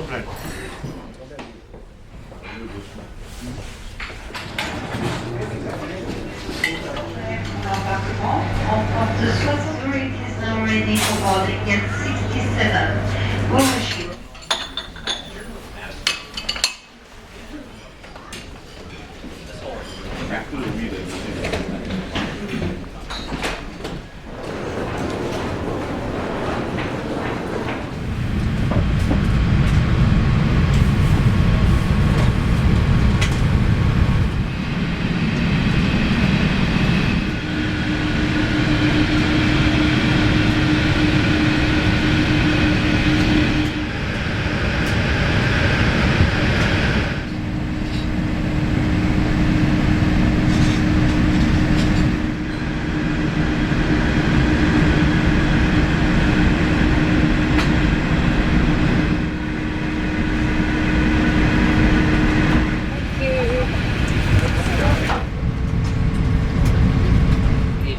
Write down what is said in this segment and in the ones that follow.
Of the Swiss is now ready for boarding at 67. Bonjour.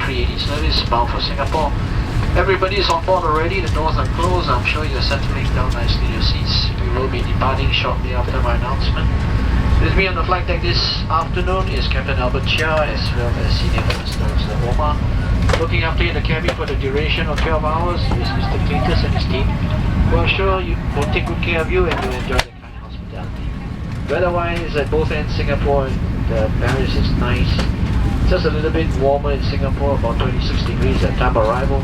A380 service bound for Singapore. Everybody is on board already, the doors are closed. I'm sure you're settling down nicely in your seats. We will be departing shortly after my announcement. With me on the flight deck this afternoon is Captain Albert Chia as well as Senior First Officer Omar. Looking after you in the cabin for the duration of 12 hours is Mr. Clintus and his team. We're sure you will take good care of you and you'll enjoy the kind hospitality. Weather-wise, at both ends, Singapore and Paris is nice. Just a little bit warmer in Singapore, about 26 degrees at time of arrival.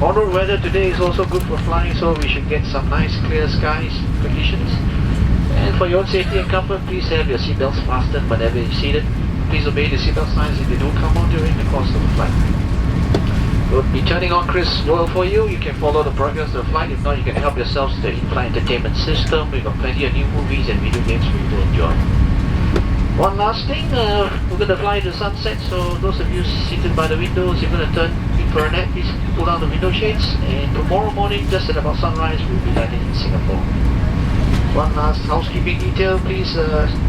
En route weather today is also good for flying, so we should get some nice clear skies conditions. And for your own safety and comfort, please have your seatbelts fastened whenever you're seated. Please obey the seatbelt signs if they don't come on during the course of the flight. We'll be turning on Chris World for you. You can follow the progress of the flight. If not, you can help yourselves to the in-flight entertainment system. We've got plenty of new movies and video games for you to enjoy. One last thing, we're going to fly to sunset, so those of you seated by the windows, you're going to turn in for a nap, please pull down the window shades, and tomorrow morning, just at about sunrise, we'll be landing in Singapore. One last housekeeping detail, please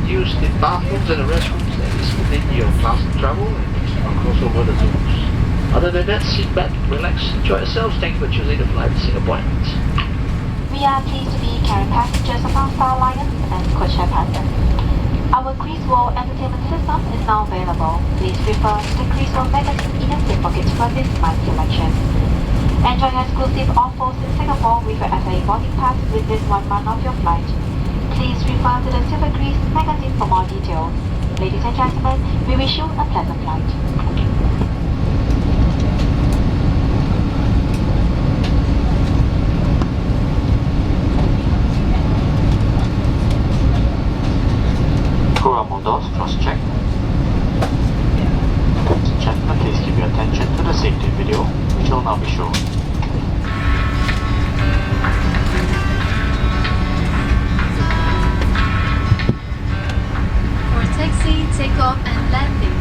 use the bathrooms and the restrooms that is within your class of travel, and please do not cross over the zones. Other than that, sit back, relax, enjoy yourselves. Thank you for choosing to fly with Singapore Airlines. We are pleased to be carrying passengers among AIRLINES and codeshare partners. Our Chris World entertainment system is now available. Please refer to the Chris World magazine in your seat pockets for this month's selection. Enjoy exclusive offers in Singapore with your FA boarding pass within 1 month of your flight. Please refer to the Silver Chris magazine for more details. Ladies and gentlemen, we wish you a pleasant flight. Doors cross-check. Ladies and gentlemen, please give your attention to the safety video, which will now be shown. For taxi, takeoff and landing,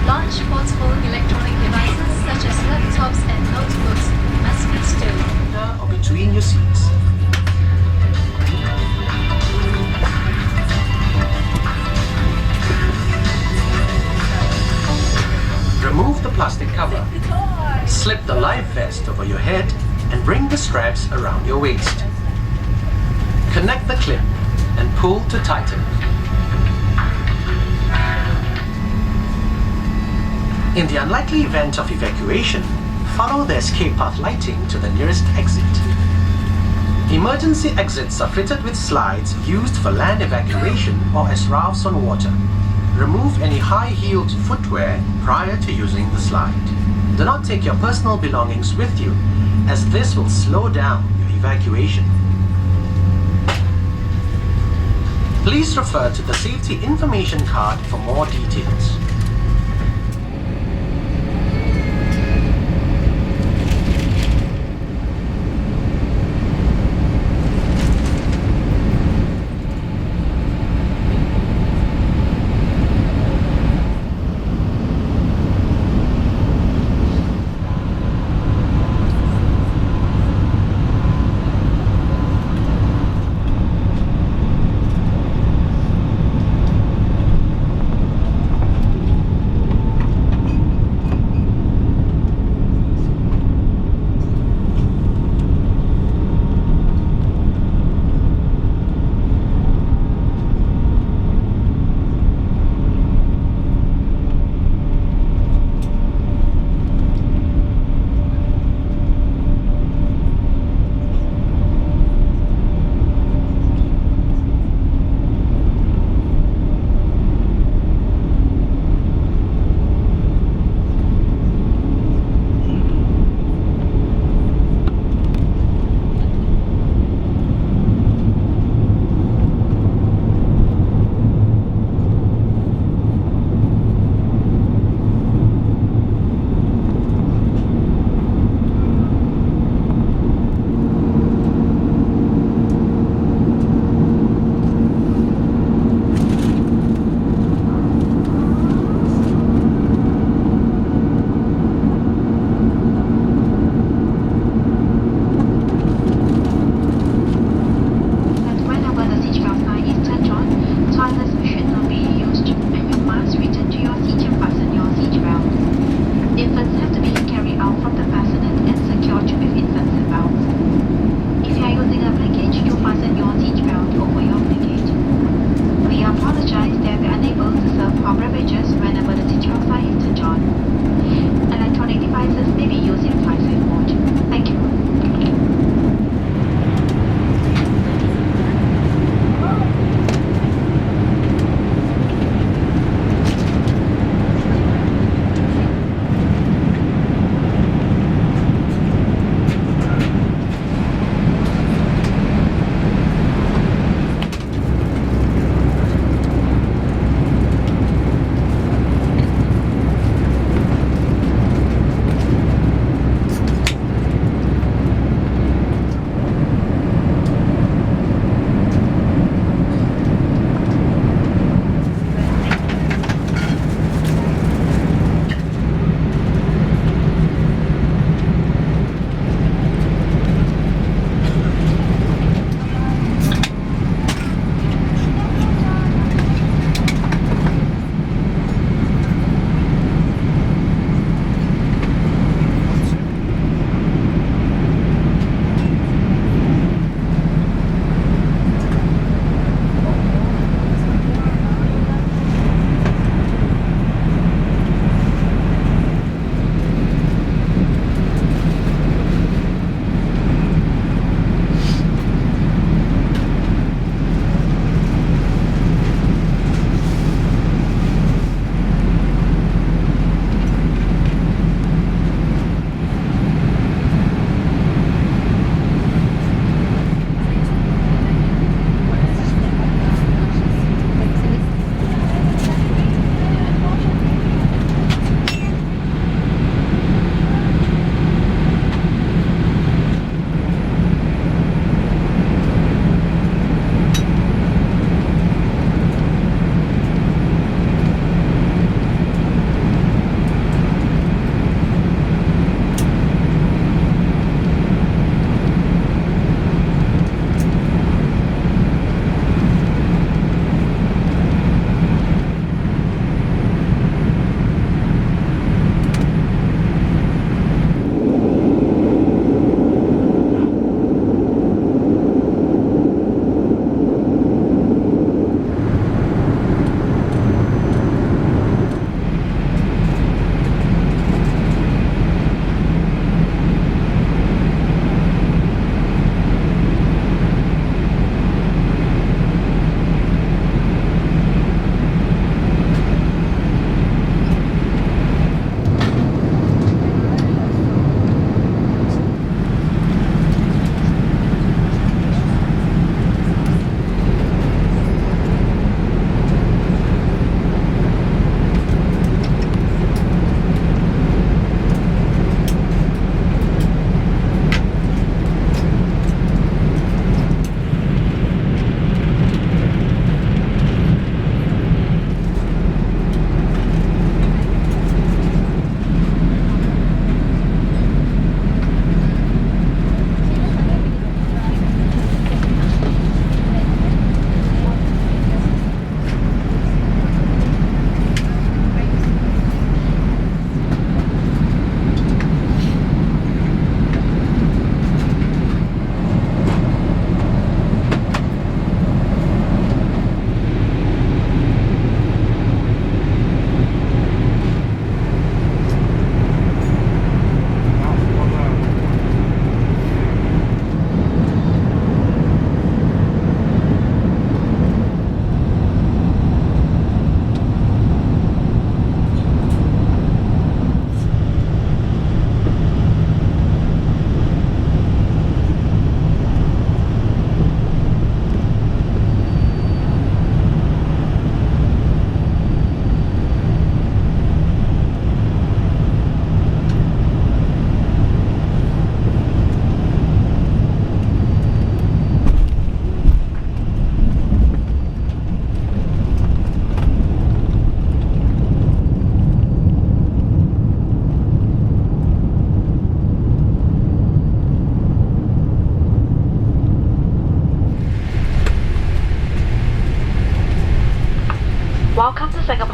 launch portable electronic devices such as laptops and notebooks must be stowed. Or between your seats. Remove the plastic cover. Slip the life vest over your head and bring the straps around your waist. Connect the clip and pull to tighten. In the unlikely event of evacuation, follow the escape path lighting to the nearest exit. Emergency exits are fitted with slides used for land evacuation or as rafts on water. Remove any high-heeled footwear prior to using the slide. Do not take your personal belongings with you, as this will slow down your evacuation. Please refer to the safety information card for more details.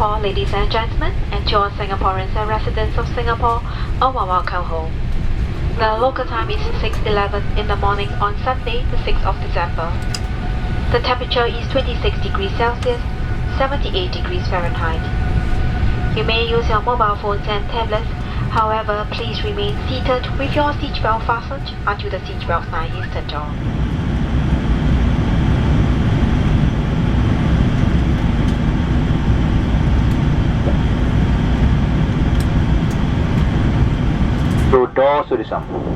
Singapore, ladies and gentlemen, and to all Singaporeans and residents of Singapore, a warm welcome home. The local time is 6:11 in the morning on Sunday, the 6th of December. The temperature is 26 degrees Celsius, 78 degrees Fahrenheit. You may use your mobile phones and tablets, however, please remain seated with your seatbelt fastened until the seatbelt sign is turned on. Door Surisam.